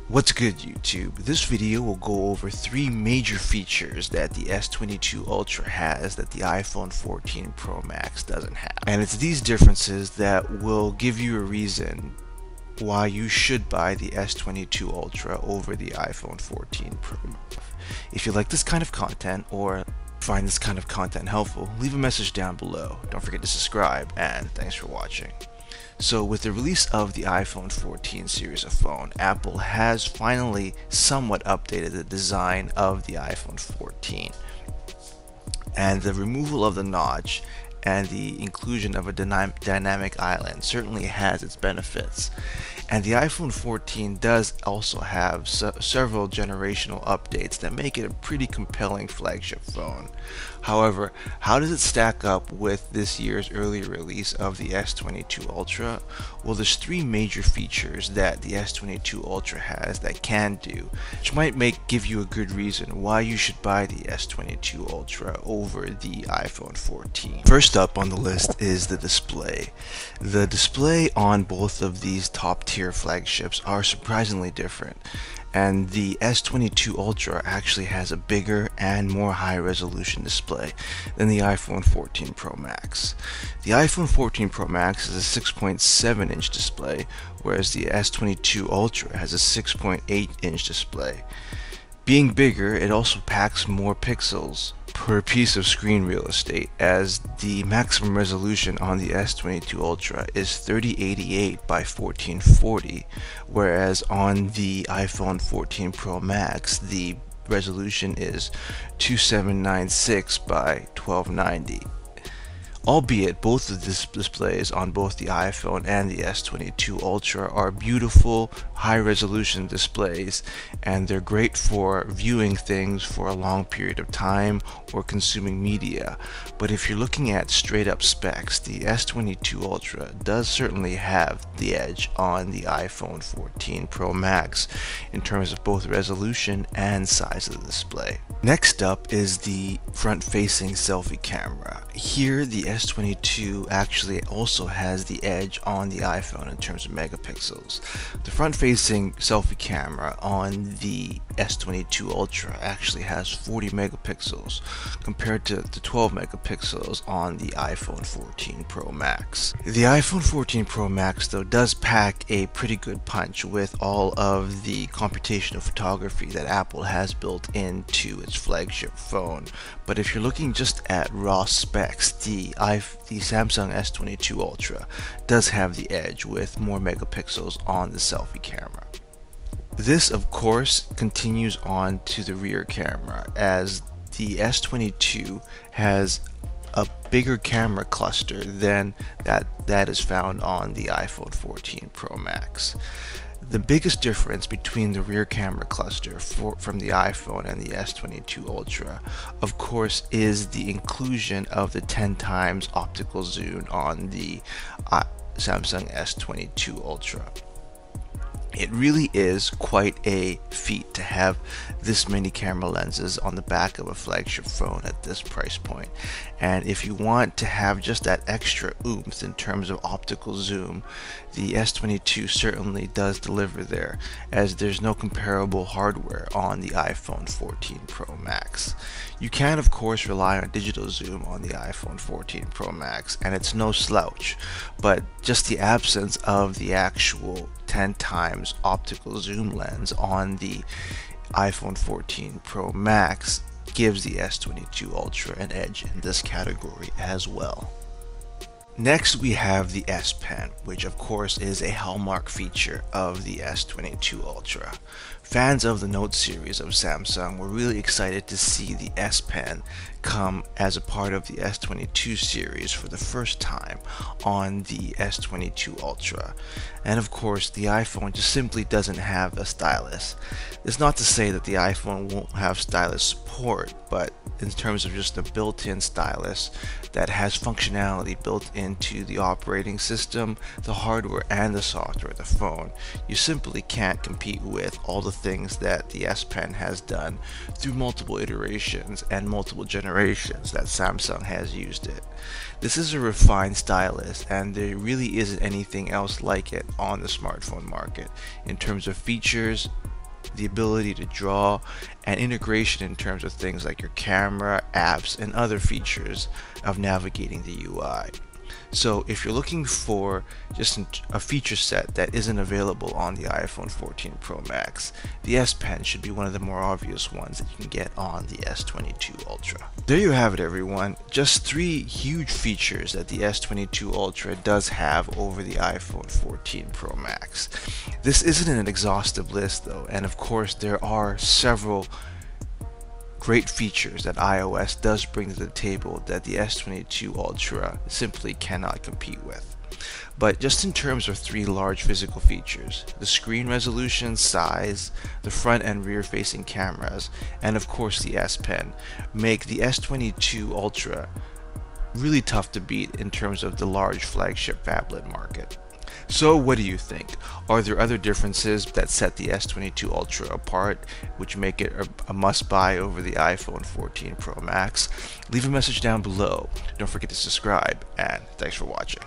What's good, YouTube? This video will go over three major features that the S22 Ultra has that the iPhone 14 Pro Max doesn't have. And it's these differences that will give you a reason why you should buy the S22 Ultra over the iPhone 14 Pro. If you like this kind of content or find this kind of content helpful, leave a message down below. Don't forget to subscribe, and thanks for watching. So with the release of the iPhone 14 series of phone, Apple has finally somewhat updated the design of the iPhone 14. And the removal of the notch and the inclusion of a dynamic island certainly has its benefits. And the iPhone 14 does also have several generational updates that make it a pretty compelling flagship phone. However, how does it stack up with this year's early release of the S22 Ultra? Well, there's three major features that the S22 Ultra has that can do, which might give you a good reason why you should buy the S22 Ultra over the iPhone 14. First up on the list is the display. The display on both of these top tier flagships are surprisingly different, and the S22 Ultra actually has a bigger and more high resolution display than the iPhone 14 Pro Max. The iPhone 14 Pro Max is a 6.7 inch display, whereas the S22 Ultra has a 6.8 inch display. Being bigger, it also packs more pixels per piece of screen real estate, as the maximum resolution on the S22 Ultra is 3088 by 1440, whereas on the iPhone 14 Pro Max the resolution is 2796 by 1290. Albeit both of the displays on both the iPhone and the S22 Ultra are beautiful, high-resolution displays, and they're great for viewing things for a long period of time or consuming media. But if you're looking at straight-up specs, the S22 Ultra does certainly have the edge on the iPhone 14 Pro Max in terms of both resolution and size of the display. Next up is the front-facing selfie camera. Here, the S22 actually also has the edge on the iPhone in terms of megapixels. The front-facing selfie camera on the S22 Ultra actually has 40 megapixels compared to the 12 megapixels on the iPhone 14 Pro Max. The iPhone 14 Pro Max though does pack a pretty good punch with all of the computational photography that Apple has built into its flagship phone. But if you're looking just at raw specs, the Samsung S22 Ultra does have the edge with more megapixels on the selfie camera. This of course continues on to the rear camera, as the S22 has a bigger camera cluster than that is found on the iPhone 14 Pro Max. The biggest difference between the rear camera cluster from the iPhone and the S22 Ultra, of course, is the inclusion of the 10 times optical zoom on the Samsung S22 Ultra. It really is quite a feat to have this many camera lenses on the back of a flagship phone at this price point. And if you want to have just that extra oomph in terms of optical zoom, the S22 certainly does deliver there, as there's no comparable hardware on the iPhone 14 Pro Max. You can of course rely on digital zoom on the iPhone 14 Pro Max, and it's no slouch, but just the absence of the actual 10 times optical zoom lens on the iPhone 14 Pro Max gives the S22 Ultra an edge in this category as well. Next we have the S Pen, which of course is a hallmark feature of the S22 Ultra. Fans of the Note series of Samsung were really excited to see the S Pen come as a part of the S22 series for the first time on the S22 Ultra. And of course the iPhone just simply doesn't have a stylus. It's not to say that the iPhone won't have stylus support, but in terms of just a built-in stylus that has functionality built into the operating system, the hardware and the software of the phone, you simply can't compete with all the things that the S Pen has done through multiple iterations and multiple generations that Samsung has used it. This is a refined stylus, and there really isn't anything else like it on the smartphone market in terms of features, the ability to draw, and integration in terms of things like your camera, apps, and other features of navigating the UI. So if you're looking for just a feature set that isn't available on the iPhone 14 Pro Max, the S Pen should be one of the more obvious ones that you can get on the S22 Ultra. There you have it, everyone. Just 3 huge features that the S22 Ultra does have over the iPhone 14 Pro Max. This isn't an exhaustive list though, and of course there are several great features that iOS does bring to the table that the S22 Ultra simply cannot compete with. But just in terms of 3 large physical features, the screen resolution, size, the front and rear facing cameras, and of course the S Pen, make the S22 Ultra really tough to beat in terms of the large flagship phablet market. So what do you think? Are there other differences that set the S22 Ultra apart, which make it a must-buy over the iPhone 14 Pro Max? Leave a message down below. Don't forget to subscribe, and thanks for watching.